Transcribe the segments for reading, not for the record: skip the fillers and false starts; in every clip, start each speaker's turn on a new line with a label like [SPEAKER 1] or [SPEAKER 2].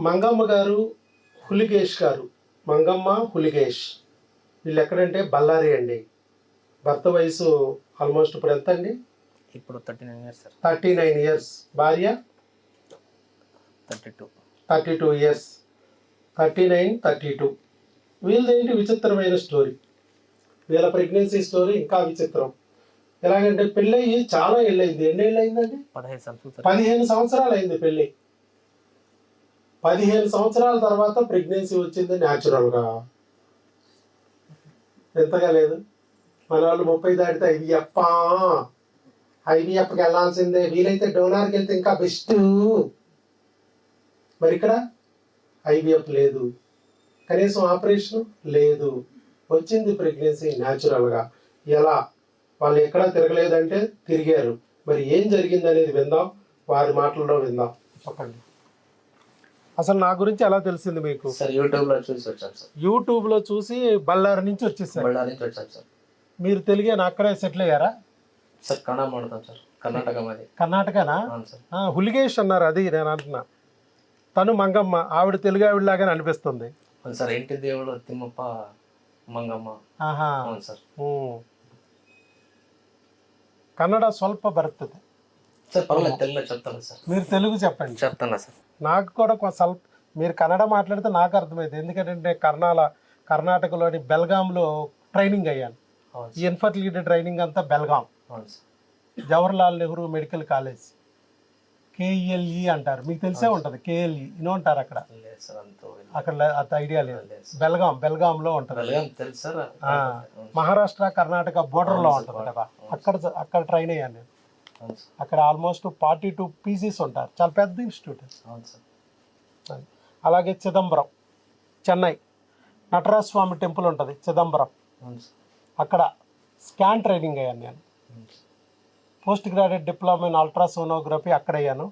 [SPEAKER 1] మంగమ్మ గారు, హులిగేష్ గారు, మంగమ్మ హులిగేష్, వీళ్ళు ఎక్కడంటే బళ్ళారి అండి. భర్త వయసు ఆల్మోస్ట్ ఇప్పుడు ఎంత అండి?
[SPEAKER 2] ఇప్పుడు 39 ఇయర్స్ సార్.
[SPEAKER 1] 39 ఇయర్స్. భార్య
[SPEAKER 2] 32
[SPEAKER 1] ఇయర్స్. 39, 32. వీళ్ళదేంటి విచిత్రమైన స్టోరీ. వీళ్ళ ప్రెగ్నెన్సీ స్టోరీ ఇంకా విచిత్రం. ఎలాగంటే పెళ్ళయి చాలా ఏళ్ళైంది. ఎన్ని ఏళ్ళు అయిందండి? 15 సంవత్సరాలు అయింది పెళ్ళి. 15 సంవత్సరాల తర్వాత ప్రెగ్నెన్సీ వచ్చింది న్యాచురల్గా. ఎంతగా లేదు. మన వాళ్ళు 30 దాటితే ఐవీఎఫ్కి వెళ్ళాల్సిందే, వీలైతే డోనార్కి వెళ్తే ఇంకా బెస్ట్. మరి ఇక్కడ ఐవీఎఫ్ లేదు, కనీసం ఆపరేషన్ లేదు, వచ్చింది ప్రెగ్నెన్సీ న్యాచురల్గా. ఎలా? వాళ్ళు ఎక్కడా తిరగలేదంటే తిరిగారు. మరి ఏం జరిగింది అనేది విందాం, వారి మాటల్లో విందాం. చెప్పండి. అసలు నా గురించి ఎలా తెలిసింది మీకు?
[SPEAKER 2] సార్ యూట్యూబ్లో చూసి వచ్చాను సార్.
[SPEAKER 1] యూట్యూబ్లో చూసి బళ్ళారి నుంచి వచ్చేసారు.
[SPEAKER 2] బళ్ళారి నుంచి వచ్చాను సార్.
[SPEAKER 1] మీరు తెలుగేనా? అక్కడే సెటిల్ అయ్యారా?
[SPEAKER 2] సార్ కన్నడ మాట్లాడతాం సార్. కర్ణాటక మాది.
[SPEAKER 1] కర్ణాటకనా?
[SPEAKER 2] సార్.
[SPEAKER 1] హులిగేష్ అన్నారు, అది నేను అంటున్నా. తను మంగమ్మ, ఆవిడ తెలుగు ఆవిడలాగానే అనిపిస్తుంది.
[SPEAKER 2] అవును సార్. ఇంటి దేవుడు తిమ్మప్ప మంగమ్మ. అవును సార్.
[SPEAKER 1] కన్నడ స్వల్ప బರ್ತದೆ
[SPEAKER 2] సార్. పర్వాలేదు, తెలుగులో చెప్తాను సార్.
[SPEAKER 1] మీరు తెలుగు చెప్పండి.
[SPEAKER 2] చెప్తానా సార్.
[SPEAKER 1] నాకు కూడా స్వల్ప, మీరు కన్నడ మాట్లాడితే నాకు అర్థమైంది. ఎందుకంటే కర్ణాటకలోని బెల్గాంలో ట్రైనింగ్ అయ్యాను. ఈ ఇన్ఫర్టిలిటీ ట్రైనింగ్ అంతా బెల్గాం. జవహర్లాల్ నెహ్రూ మెడికల్ కాలేజ్, కేఎల్ఈ అంటారు. మీకు తెలిసే ఉంటుంది, కేఎల్ఈ ఇనో అంటారు. అక్కడ అంత ఐడియా లేదు. బెల్గాంలో ఉంటుంది. మహారాష్ట్ర కర్ణాటక బోర్డర్లో ఉంటుంది కదా, అక్కడ ట్రైన్ అయ్యాను నేను. అక్కడ ఆల్మోస్ట్ 42 పీజీస్ ఉంటారు. చాలా పెద్ద ఇన్స్టిట్యూట్. అలాగే చిదంబరం, చెన్నై నటరాజ స్వామి టెంపుల్ ఉంటుంది చిదంబరం, అక్కడ స్కాన్ ట్రైనింగ్ అయ్యాను నేను. Post graduate diploma in ultrasonography అక్కడ అయ్యాను.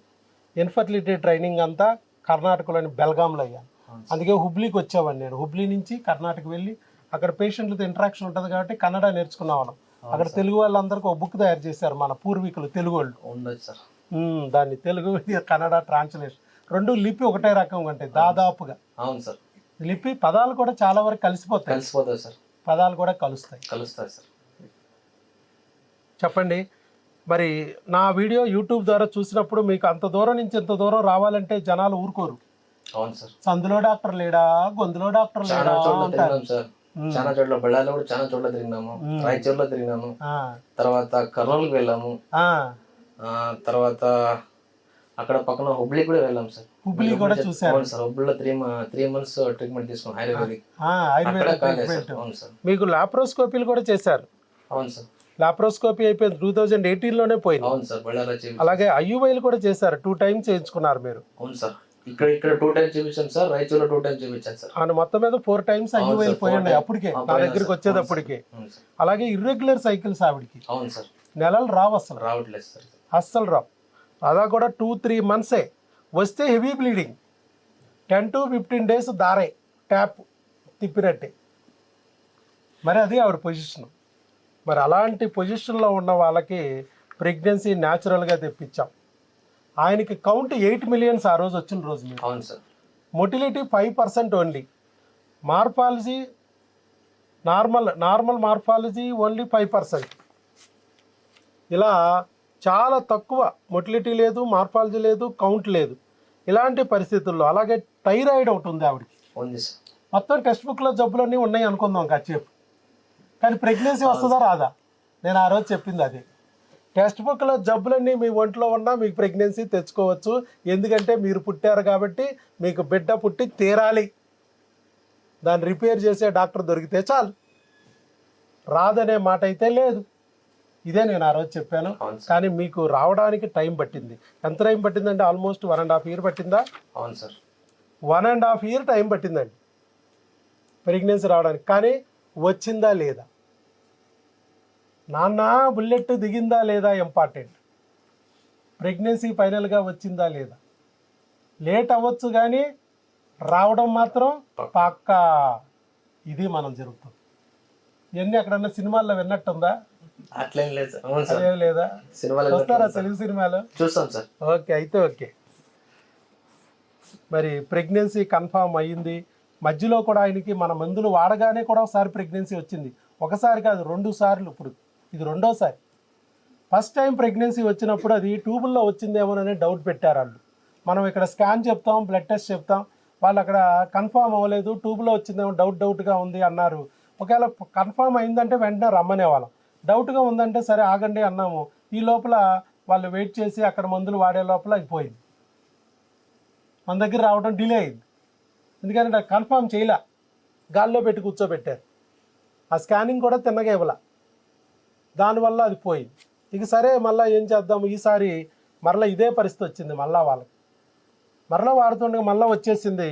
[SPEAKER 1] ఇన్ఫర్టిలిటీ ట్రైనింగ్ అంతా కర్ణాటకలోని బెల్గాంలో అయ్యాను. అందుకే హుబ్లీకి వచ్చేవాడిని నేను. హుబ్లీ నుంచి కర్ణాటక వెళ్ళి అక్కడ పేషెంట్లతో ఇంటరాక్షన్ ఉంటుంది కాబట్టి కన్నడ నేర్చుకున్నాను. అక్కడ తెలుగు వాళ్ళందరికీ ఒక బుక్ తయారు చేశారు మన పూర్వీకులు, తెలుగు వాళ్ళు. దాన్ని తెలుగు కన్నడ ట్రాన్స్లేషన్ రెండు లిపి ఒకటే రకంగా ఉంటాయి దాదాపుగా.
[SPEAKER 2] అవును సార్.
[SPEAKER 1] లిపి పదాలు కూడా చాలా వరకు కలిసిపోతాయి
[SPEAKER 2] సార్.
[SPEAKER 1] పదాలు కూడా కలుస్తాయి సార్. చెప్పండి. మరి నా వీడియో యూట్యూబ్ ద్వారా చూసినప్పుడు మీకు అంత దూరం నుంచి ఇంత దూరం రావాలంటే జనాలు ఊరుకోరు.
[SPEAKER 2] అవును సార్.
[SPEAKER 1] సందులో డాక్టర్ లేడా, గొంతులో డాక్టర్ లేడా అంటారు.
[SPEAKER 2] చాలా చోట్ల బళ్ళారిలో కూడా చాలా చోట్ల తిరిగినాము. రాయచూర్లో తిరిగినాము, తర్వాత కర్నూలుకి వెళ్ళాము, తర్వాత అక్కడ పక్కన హుబ్లీ కూడా వెళ్ళాము సార్.
[SPEAKER 1] హుబ్లీ కూడా చూసారు
[SPEAKER 2] సార్. హుబ్లీలో 3 months ట్రీట్మెంట్ తీసుకున్నాం, ఆయుర్వేదిక్. అవును సార్.
[SPEAKER 1] మీకు లాప్రోస్కోపీలు కూడా చేశారు.
[SPEAKER 2] అవును సార్.
[SPEAKER 1] లాప్రోస్కోపీ అయిపోయింది 2018లోనే పోయింది.
[SPEAKER 2] అవును సార్. బళ్ళారి.
[SPEAKER 1] అలాగే ఐయువైలు కూడా చేశారు, 2 times చేయించుకున్నారు మీరు.
[SPEAKER 2] అవును సార్. ఇక్కడ 2 times చూపించాను సార్. రాయచూర్లో 2 times చూపించాను సార్.
[SPEAKER 1] అవును, మొత్తం మీద 4 times ఐయువైలు పోయింది అప్పటికే, నా దగ్గరికి వచ్చేటప్పటికే. అలాగే ఇర్రెగ్యులర్ సైకిల్స్ ఆవిడికి.
[SPEAKER 2] అవును సార్.
[SPEAKER 1] నెలలు రావు, అసలు
[SPEAKER 2] రావట్లేదు సార్,
[SPEAKER 1] అస్సలు రావు. అలా కూడా 2-3 months వస్తే హెవీ బ్లీడింగ్, 10 to 15 days దారే ట్యాప్ తిప్పినట్టే. మరి అది ఆవిడ పొజిషన్. మరి అలాంటి పొజిషన్లో ఉన్న వాళ్ళకి ప్రెగ్నెన్సీ న్యాచురల్గా తెప్పించాం. ఆయనకి కౌంట్ 8 million ఆ రోజు వచ్చిన రోజు.
[SPEAKER 2] అవును sir.
[SPEAKER 1] Motility 5% only. Morphology normal morphology only 5%. ఇలా చాలా తక్కువ, మొటిలిటీ లేదు, మార్ఫాలజీ లేదు, కౌంట్ లేదు. ఇలాంటి పరిస్థితుల్లో అలాగే థైరాయిడ్ ఒకటి ఉంది ఆవిడకి. మొత్తం టెక్స్ట్ బుక్లో జబ్బులన్నీ ఉన్నాయి అనుకుందాం కాసేపు, కానీ ప్రెగ్నెన్సీ వస్తుందా రాదా? నేను ఆ రోజు చెప్పింది అది. టెక్స్ట్ బుక్లో జబ్బులన్నీ మీ ఒంట్లో ఉన్నా మీకు ప్రెగ్నెన్సీ తెచ్చుకోవచ్చు. ఎందుకంటే మీరు పుట్టారు కాబట్టి మీకు బిడ్డ పుట్టి తీరాలి. దాన్ని రిపేర్ చేసే డాక్టర్ దొరికితే చాలు, రాదనే మాట అయితే లేదు. ఇదే నేను ఆ రోజు చెప్పాను. కానీ మీకు రావడానికి టైం పట్టింది. ఎంత టైం పట్టిందంటే ఆల్మోస్ట్ 1.5 years పట్టిందా?
[SPEAKER 2] అవును సార్.
[SPEAKER 1] 1.5 years టైం పట్టిందండి ప్రెగ్నెన్సీ రావడానికి. కానీ వచ్చిందా లేదా, నాన్న బుల్లెట్ దిగిందా లేదా ఇంపార్టెంట్. ప్రెగ్నెన్సీ ఫైనల్గా వచ్చిందా లేదా. లేట్ అవ్వచ్చు కానీ రావడం మాత్రం పక్కా. ఇది మనం జరుగుతుంది. ఇవన్నీ ఎక్కడన్నా సినిమాల్లో విన్నట్టుందా?
[SPEAKER 2] అట్లేం లేదు సార్.
[SPEAKER 1] లేదా?
[SPEAKER 2] సినిమాలో
[SPEAKER 1] వస్తారా తెలుగు సినిమాలో?
[SPEAKER 2] చూస్తాం సార్.
[SPEAKER 1] ఓకే, అయితే ఓకే. మరి ప్రెగ్నెన్సీ కన్ఫామ్ అయ్యింది. మధ్యలో కూడా ఆయనకి మన మందులు వాడగానే కూడా ఒకసారి ప్రెగ్నెన్సీ వచ్చింది. ఒకసారి కాదు 2 సార్లు. ఇప్పుడు ఇది 2వ సారి. ఫస్ట్ టైం ప్రెగ్నెన్సీ వచ్చినప్పుడు అది ట్యూబుల్లో వచ్చిందేమోనని డౌట్ పెట్టారు వాళ్ళు. మనం ఇక్కడ స్కాన్ చెప్తాం, బ్లడ్ టెస్ట్ చెప్తాం, వాళ్ళు అక్కడ కన్ఫామ్ అవ్వలేదు, ట్యూబ్లో వచ్చిందేమో డౌట్గా ఉంది అన్నారు. ఒకవేళ కన్ఫామ్ అయిందంటే వెంటనే రమ్మనేవాళ్ళం, డౌట్గా ఉందంటే సరే ఆగండి అన్నాము. ఈ లోపల వాళ్ళు వెయిట్ చేసి అక్కడ మందులు వాడే లోపల అయిపోయింది. మన దగ్గర రావడం డిలే అయింది. ఎందుకంటే కన్ఫామ్ చేయలే, గాల్లో పెట్టి కూర్చోబెట్టారు. ఆ స్కానింగ్ కూడా తిన్నగా ఇవ్వాల, దానివల్ల అది పోయింది. ఇక సరే మళ్ళీ ఏం చేద్దాము, ఈసారి మరలా ఇదే పరిస్థితి వచ్చింది. మళ్ళీ వాళ్ళకి మరలా వాడుతుండగా మళ్ళీ వచ్చేసింది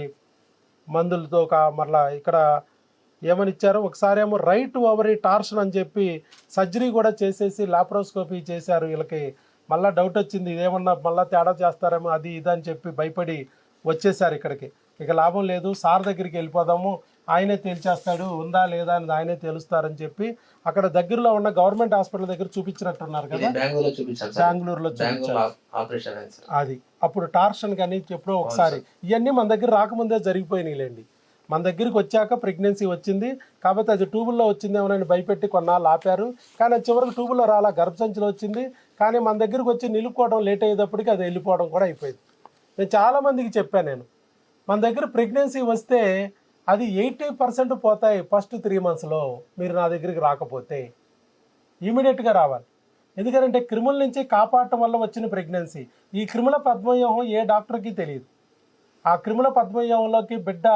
[SPEAKER 1] మందులతో. మరలా ఇక్కడ ఏమని ఇచ్చారు, ఒకసారి ఏమో రైట్ ఓవరీ టార్షన్ అని చెప్పి సర్జరీ కూడా చేసేసి లాప్రోస్కోపీ చేశారు. వీళ్ళకి మళ్ళీ డౌట్ వచ్చింది, ఇదేమన్నా మళ్ళీ తేడా చేస్తారేమో అది ఇదని చెప్పి భయపడి వచ్చేసారు ఇక్కడికి. ఇక లాభం లేదు, సార్ దగ్గరికి వెళ్ళిపోదాము, ఆయనే తేల్చేస్తాడు, ఉందా లేదా అని ఆయనే తేలుస్తారని చెప్పి అక్కడ దగ్గరలో ఉన్న గవర్నమెంట్ హాస్పిటల్ దగ్గర చూపించినట్టున్నారు కదా, బెంగళూరులో చూపించారు. అది అప్పుడు టార్షన్ కానీ ఎప్పుడో ఒకసారి, ఇవన్నీ మన దగ్గర రాకముందే జరిగిపోయినాయిలేండి. మన దగ్గరికి వచ్చాక ప్రెగ్నెన్సీ వచ్చింది కాబట్టి అది ట్యూబుల్లో వచ్చిందేమోనని భయపెట్టి కొన్నాళ్ళు ఆపారు. కానీ అది చివరికి ట్యూబుల్లో రాలా, గర్భసంచిలో వచ్చింది. కానీ మన దగ్గరికి వచ్చి నిలుపుకోవడం లేట్ అయ్యేటప్పటికి అది వెళ్ళిపోవడం కూడా అయిపోయింది. నేను చాలామందికి చెప్పాను, నేను మన దగ్గర ప్రెగ్నెన్సీ వస్తే అది 80% పోతాయి ఫస్ట్ 3 monthsలో. మీరు నా దగ్గరికి రాకపోతే ఇమీడియట్గా రావాలి. ఎందుకంటే క్రిముల నుంచి కాపాడటం వల్ల వచ్చిన ప్రెగ్నెన్సీ. ఈ క్రిముల పద్మవ్యూహం ఏ డాక్టర్కి తెలియదు. ఆ క్రిముల పద్మవ్యూహంలోకి బిడ్డ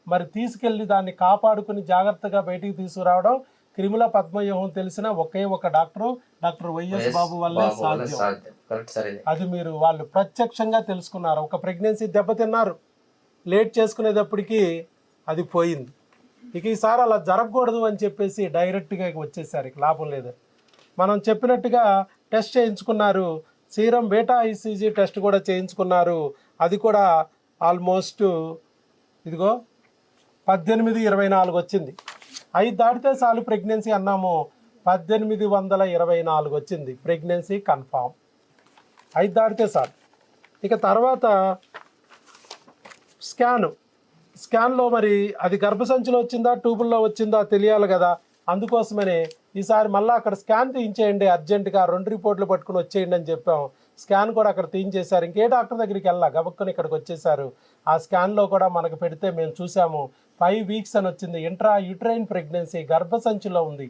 [SPEAKER 1] మరి తీసుకెళ్ళి దాన్ని కాపాడుకుని జాగ్రత్తగా బయటికి తీసుకురావడం క్రిముల పద్మవ్యూహం తెలిసిన ఒకే ఒక డాక్టర్ వైఎస్ బాబు వల్లే సాధ్యం. అది మీరు వాళ్ళు ప్రత్యక్షంగా తెలుసుకున్నారు. ఒక ప్రెగ్నెన్సీ దెబ్బతిన్నారు, లేట్ చేసుకునేటప్పటికి అది పోయింది. ఇక ఈసారి అలా జరగకూడదు అని చెప్పేసి డైరెక్ట్గా వచ్చేసారు. ఇక లాభం లేదు. మనం చెప్పినట్టుగా టెస్ట్ చేయించుకున్నారు, సీరం బీటా ఈసీజీ టెస్ట్ కూడా చేయించుకున్నారు. అది కూడా ఆల్మోస్ట్ ఇదిగో 1824 వచ్చింది. 5 దాటితే చాలు ప్రెగ్నెన్సీ అన్నాము, 1824 వచ్చింది ప్రెగ్నెన్సీ కన్ఫామ్. 5 దాటితే చాలు. ఇక తర్వాత స్కాన్లో మరి అది గర్భసంచిలో వచ్చిందా ట్యూబుల్లో వచ్చిందా తెలియాలి కదా. అందుకోసమనే ఈసారి మళ్ళీ అక్కడ స్కాన్ తీయించేయండి అర్జెంటుగా, 2 రిపోర్ట్లు పట్టుకుని వచ్చేయండి అని చెప్పాం. స్కాన్ కూడా అక్కడ తీయించేశారు. ఇంకే డాక్టర్ దగ్గరికి వెళ్ళా, గబక్కుని ఇక్కడికి వచ్చేసారు. ఆ స్కాన్లో కూడా మనకు పెడితే మేము చూసాము 5 weeks అని వచ్చింది. ఇంట్రా యూట్రైన్ ప్రెగ్నెన్సీ, గర్భసంచిలో ఉంది,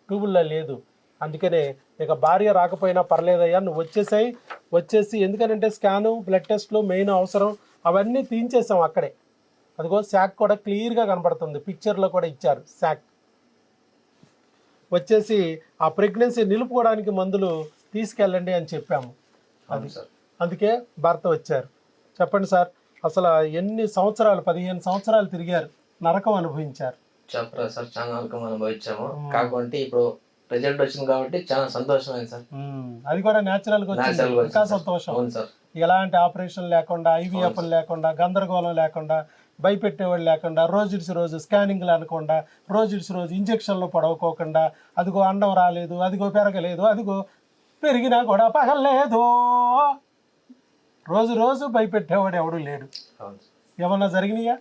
[SPEAKER 1] ట్యూబుల్లో లేదు. అందుకనే ఇక భార్య రాకపోయినా పర్లేదయ్యా, నువ్వు వచ్చేసి ఎందుకనంటే స్కాను బ్లడ్ టెస్ట్లు మెయిన్ అవసరం, అవన్నీ తీయించేసాం అక్కడే. అదిగో శాక్ కూడా క్లియర్గా కనబడుతుంది, పిక్చర్లో కూడా ఇచ్చారు శాక్. వచ్చేసి ఆ ప్రెగ్నెన్సీ నిలుపుకోవడానికి మందులు తీసుకెళ్ళండి అని చెప్పాము. అది అందుకే భర్త వచ్చారు. చెప్పండి సార్, అసలు ఎన్ని సంవత్సరాలు, 15 సంవత్సరాలు తిరిగారు, నరకం అనుభవించారు.
[SPEAKER 2] చెప్పరా సార్, చాలా నరకం అనుభవించాము. కాకుంటే ఇప్పుడు రిజల్ట్ వచ్చింది కాబట్టి చాలా సంతోషమైంది సార్.
[SPEAKER 1] అది కూడా న్యాచురల్గా వచ్చింది, ఇంకా సంతోషం. ఎలాంటి ఆపరేషన్ లేకుండా, ఐవీఎఫ్ లేకుండా, గందరగోళం లేకుండా, భయపెట్టేవాళ్ళు లేకుండా, రోజు స్కానింగ్లు అనకుండా, రోజు ఇంజక్షన్లు పడవకోకుండా, అదిగో అండం రాలేదు, అదిగో పెరగలేదు, అదిగో పెరిగినా కూడా పగలలేదు, రోజు భయపెట్టేవాడు ఎవడు లేడు. ఏమన్నా జరిగినాయా?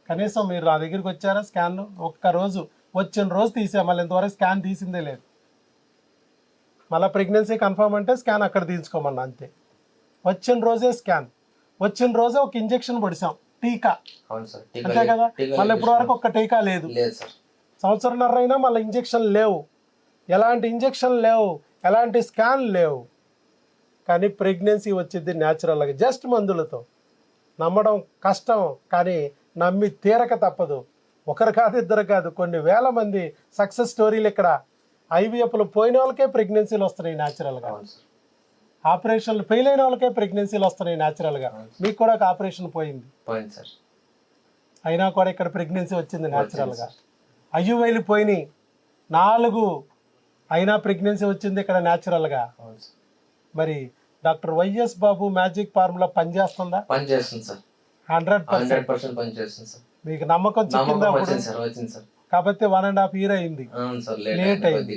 [SPEAKER 1] కనీసం మీరు నా దగ్గరికి వచ్చారా? స్కాన్లు ఒక్కరోజు వచ్చిన రోజు తీసే, మళ్ళీ ఇంతవరకు స్కాన్ తీసిందే లేదు. మళ్ళీ ప్రెగ్నెన్సీ కన్ఫర్మ్ అంటే స్కాన్ అక్కడ తీసుకోమన్నా, అంతే. వచ్చిన రోజే స్కాన్, వచ్చిన రోజే ఒక ఇంజక్షన్ పొడిచాం, టీకా, అంతే కదా. మళ్ళీ ఇప్పటి వరకు ఒక్క టీకా లేదు. సంవత్సరంన్నర అయినా మళ్ళీ ఇంజక్షన్ లేవు, ఎలాంటి ఇంజక్షన్ లేవు, ఎలాంటి స్కాన్ లేవు. కానీ ప్రెగ్నెన్సీ వచ్చింది న్యాచురల్గా, జస్ట్ మందులతో. నమ్మడం కష్టం, కానీ నమ్మి తీరక తప్పదు. ఒకరు కాదు, ఇద్దరు కాదు, కొన్ని వేల మంది సక్సెస్ స్టోరీలు ఇక్కడ. ఐవీఎఫ్లు పోయిన వాళ్ళకే ప్రెగ్నెన్సీలు వస్తున్నాయి న్యాచురల్గా, ఆపరేషన్లు ఫెయిల్ అయిన వాళ్ళకే ప్రెగ్నెన్సీలు వస్తున్నాయి న్యాచురల్గా. మీకు కూడా ఒక ఆపరేషన్ పోయింది
[SPEAKER 2] సార్,
[SPEAKER 1] అయినా కూడా ఇక్కడ ప్రెగ్నెన్సీ వచ్చింది న్యాచురల్గా. అయ్యువైలు పోయినాయి 4 అయినా ప్రెగ్నెన్సీ వచ్చింది ఇక్కడ న్యాచురల్గా. మరి డాక్టర్ వైఎస్ బాబు మ్యాజిక్ ఫార్ములా పనిచేస్తుందా?
[SPEAKER 2] పనిచేస్తుంది సార్,
[SPEAKER 1] 100%
[SPEAKER 2] పనిచేస్తుంది సార్.
[SPEAKER 1] మీకు నమ్మకం చిక్కిందా? కాబట్టి 1.5 year అయింది, లేట్ అయింది,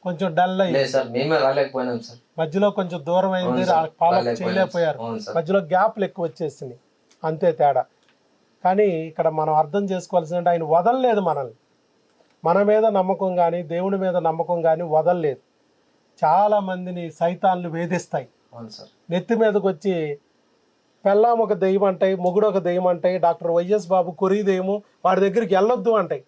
[SPEAKER 1] కొంచెం డల్ అయింది, మధ్యలో కొంచెం దూరం అయింది, ఫాలో చేయలేకపోయారు, మధ్యలో గ్యాప్లు ఎక్కువ వచ్చేసినాయి. అంతే తేడా. కానీ ఇక్కడ మనం అర్థం చేసుకోవాల్సిందంటే ఆయన వదలలేదు మనల్ని. మన మీద నమ్మకం కానీ దేవుడి మీద నమ్మకం కానీ వదలలేదు. చాలామందిని సైతాన్లు వేధిస్తాయి.
[SPEAKER 2] అవును సార్.
[SPEAKER 1] నెత్తి మీదకి వచ్చి పెళ్ళాం ఒక దెయ్యం అంటాయి, మొగుడు ఒక దెయ్యం అంటాయి, డాక్టర్ వైఎస్ బాబు కొరి దెయ్యము, వాడి దగ్గరికి వెళ్ళొద్దు అంటాయి.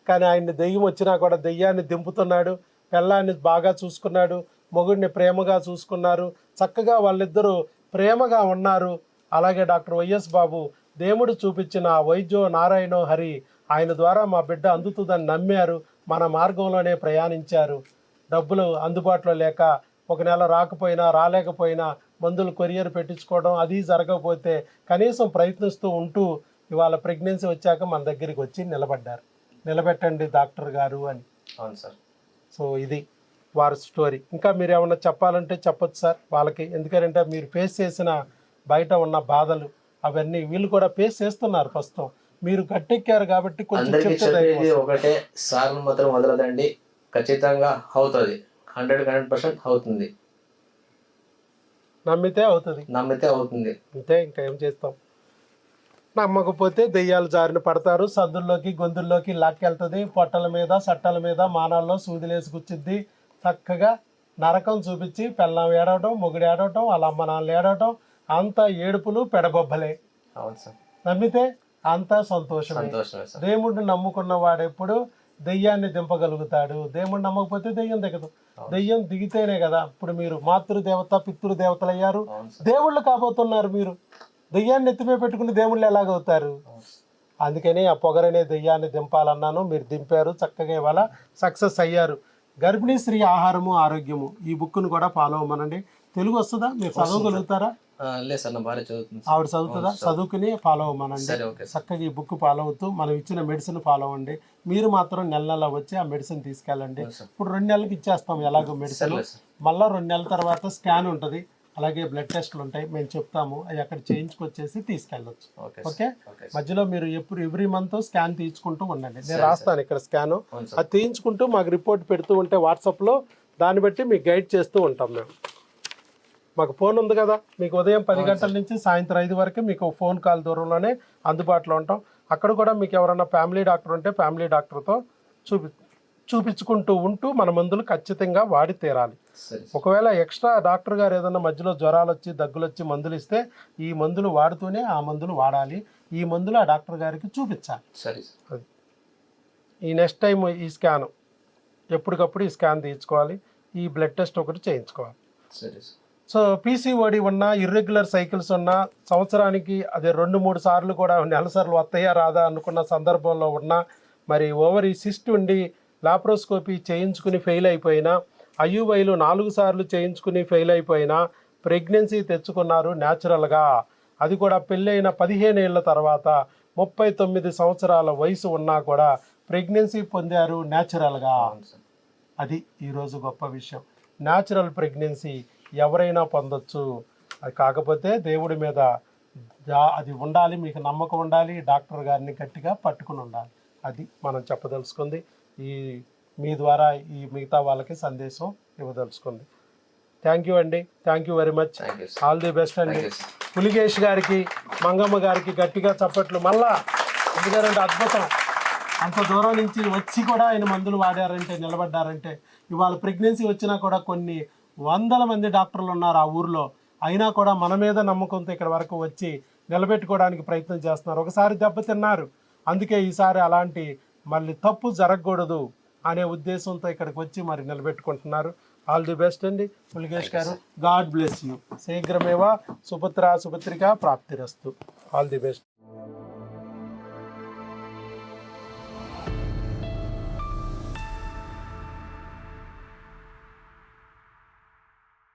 [SPEAKER 1] కానీ ఆయన్ని దెయ్యం వచ్చినా కూడా దెయ్యాన్ని దింపుతున్నాడు, పెళ్ళాన్ని బాగా చూసుకున్నాడు, మొగుడిని ప్రేమగా చూసుకున్నారు, చక్కగా వాళ్ళిద్దరూ ప్రేమగా ఉన్నారు. అలాగే డాక్టర్ వైఎస్ బాబు దేవుడు చూపించిన వైద్యో నారాయణో హరి, ఆయన ద్వారా మా బిడ్డ అందుతుందని నమ్మారు, మన మార్గంలోనే ప్రయాణించారు. డబ్బులు అందుబాటులో లేక ఒక నెల రాలేకపోయినా మందులు కొరియర్ పెట్టించుకోవడం అది జరగకపోతే కనీసం ప్రయత్నిస్తూ ఉంటూ ఇవాళ ప్రెగ్నెన్సీ వచ్చాక మన దగ్గరికి వచ్చి నిలబడ్డారు. నిలబెట్టండి డాక్టర్ గారు అని.
[SPEAKER 2] అవును సార్.
[SPEAKER 1] సో ఇది వారి స్టోరీ. ఇంకా మీరు ఏమన్నా చెప్పాలంటే చెప్పొచ్చు సార్ వాళ్ళకి. ఎందుకంటే మీరు ఫేస్ చేసిన బయట ఉన్న బాధలు అవన్నీ వీళ్ళు కూడా ఫేస్ చేస్తున్నారు. ప్రస్తుతం మీరు గట్టెక్కారు కాబట్టి కొంచెం
[SPEAKER 2] అందరికీ
[SPEAKER 1] చెప్తే ధైర్యం
[SPEAKER 2] చెప్పేది
[SPEAKER 1] వస్తుంది.
[SPEAKER 2] ఒకటే, సార్ మాత్రం వదలదండి, ఖచ్చితంగా అవుతుంది, 100% అవుతుంది.
[SPEAKER 1] నమ్మితే అవుతుంది,
[SPEAKER 2] నమ్మితే అవుతుంది.
[SPEAKER 1] అంతే. ఇంకా ఏం చేస్తాం. నమ్మకపోతే దెయ్యాలు జారిన పడతారు, సందుల్లోకి గొంతుల్లోకి లాక్కెళ్తుంది, పొట్టల మీద సట్టల మీద మానాల్లో సూదిలేసి కూర్చుద్ది. చక్కగా నరకం చూపించి పెళ్ళం ఏడవటం, మొగుడు ఏడవటం, వాళ్ళ అమ్మ నాన్నలు ఏడవటం, అంతా ఏడుపులు పెడబొబ్బలే.
[SPEAKER 2] అవును సార్.
[SPEAKER 1] నమ్మితే అంతా సంతోషమే.
[SPEAKER 2] సంతోషమే సార్.
[SPEAKER 1] దేవుడిని నమ్ముకున్న వాడు ఎప్పుడు దెయ్యాన్ని దింపగలుగుతాడు. దేవుడిని నమ్మకపోతే దెయ్యం దిగదు. దెయ్యం దిగితేనే కదా ఇప్పుడు మీరు మాతృదేవత పితృదేవతలు అయ్యారు, దేవుళ్ళు కాబోతున్నారు. మీరు దెయ్యాన్ని ఎత్తిమే పెట్టుకుని దేవుళ్ళు ఎలాగవుతారు? అందుకని ఆ పొగరనే దెయ్యాన్ని దింపాలన్నాను, మీరు దింపారు. చక్కగా ఇవాళ సక్సెస్ అయ్యారు. గర్భిణీ స్త్రీ ఆహారము ఆరోగ్యము ఈ బుక్ను కూడా ఫాలో అవ్వమనండి. తెలుగు వస్తుందా? మీరు చదవగలుగుతారా?
[SPEAKER 2] లేదు సార్, నా భార్య చదువుతుంది.
[SPEAKER 1] ఆవిడ చదువుతుందా? చదువుకుని ఫాలో అవ్వమనండి.
[SPEAKER 2] సరే, ఓకే.
[SPEAKER 1] చక్కగా ఈ బుక్ ఫాలో అవుతూ మనం ఇచ్చిన మెడిసిన్ ఫాలో అవ్వండి. మీరు మాత్రం నెల వచ్చి ఆ మెడిసిన్ తీసుకెళ్ళండి. ఇప్పుడు 2 నెలలకు ఇచ్చేస్తాం ఎలాగో మెడిసిన్. మళ్ళీ 2 నెలల తర్వాత స్కాన్ ఉంటుంది, అలాగే బ్లడ్ టెస్ట్లు ఉంటాయి, మేము చెప్తాము. అవి అక్కడ చేయించుకొచ్చేసి తీసుకెళ్ళొచ్చు. ఓకే. మధ్యలో మీరు ఎవ్రీ మంత్ స్కాన్ తీయించుకుంటూ ఉండండి. నేను రాస్తాను ఇక్కడ స్కాన్, అది తీయించుకుంటూ మాకు రిపోర్ట్ పెడుతూ ఉంటే వాట్సాప్లో, దాన్ని బట్టి మీకు గైడ్ చేస్తూ ఉంటాం మేము. మాకు ఫోన్ ఉంది కదా, మీకు ఉదయం 10 గంటల నుంచి సాయంత్రం 5 వరకు మీకు ఫోన్ కాల్ దూరంలోనే అందుబాటులో ఉంటాం. అక్కడ కూడా మీకు ఎవరైనా ఫ్యామిలీ డాక్టర్ ఉంటే ఫ్యామిలీ డాక్టర్తో చూపించుకుంటూ ఉంటూ మన మందులు ఖచ్చితంగా వాడి తీరాలి. ఒకవేళ ఎక్స్ట్రా డాక్టర్ గారు ఏదైనా మధ్యలో జ్వరాలు వచ్చి దగ్గులు వచ్చి మందులు ఇస్తే ఈ మందులు వాడుతూనే ఆ మందులు వాడాలి. ఈ మందులు ఆ డాక్టర్ గారికి చూపించాలి. అది ఈ నెక్స్ట్ టైం ఈ స్కాన్ ఎప్పటికప్పుడు ఈ స్కాన్ తీయించుకోవాలి. ఈ బ్లడ్ టెస్ట్ ఒకటి చేయించుకోవాలి. సో పీసీఓడి ఉన్న, ఇర్రెగ్యులర్ సైకిల్స్ ఉన్న, సంవత్సరానికి అదే 2-3 సార్లు కూడా నెలసర్లు వస్తాయా రాదా అనుకున్న సందర్భంలో ఉన్న, మరి ఓవరీ సిస్ట్ ఉండి లాప్రోస్కోపీ చేయించుకుని ఫెయిల్ అయిపోయినా, ఐయుఐలు 4 సార్లు చేయించుకుని ఫెయిల్ అయిపోయినా, ప్రెగ్నెన్సీ తెచ్చుకున్నారు న్యాచురల్గా, అది కూడా పెళ్ళైన 15 ఏళ్ళ తర్వాత 39 సంవత్సరాల వయసు ఉన్నా కూడా ప్రెగ్నెన్సీ పొందారు న్యాచురల్గా. అది ఈరోజు గొప్ప విషయం. న్యాచురల్ ప్రెగ్నెన్సీ ఎవరైనా పొందొచ్చు. అది కాకపోతే దేవుడి మీద అది ఉండాలి, మీకు నమ్మకం ఉండాలి, డాక్టర్ గారిని గట్టిగా పట్టుకుని ఉండాలి. అది మనం చెప్పదలుచుకుంది. మీ ద్వారా ఈ మిగతా వాళ్ళకి సందేశం ఇవ్వదలుచుకుంది. థ్యాంక్ యూ అండి, thank you very much. All the best అండి. పులిగేష్ గారికి, మంగమ్మ గారికి గట్టిగా చప్పట్లు. మళ్ళా ఎందుకంటే అద్భుతం, అంత దూరం నుంచి వచ్చి కూడా ఆయన మందులు వాడారంటే, నిలబడ్డారంటే. ఇవాళ ప్రెగ్నెన్సీ వచ్చినా కూడా కొన్ని 100 మంది డాక్టర్లు ఉన్నారు ఆ ఊర్లో, అయినా కూడా మన మీద నమ్మకంతో ఇక్కడ వరకు వచ్చి నిలబెట్టుకోవడానికి ప్రయత్నం చేస్తున్నారు. ఒకసారి దెబ్బతిన్నారు, అందుకే ఈసారి అలాంటి మళ్ళీ తప్పు జరగకూడదు అనే ఉద్దేశంతో ఇక్కడికి వచ్చి మరి నిలబెట్టుకుంటున్నారు. ఆల్ ది బెస్ట్ అండి పులిగేష్ గారు. God bless you. శీఘ్రమేవా సుపుత్రిక ప్రాప్తిరస్తు. All the best.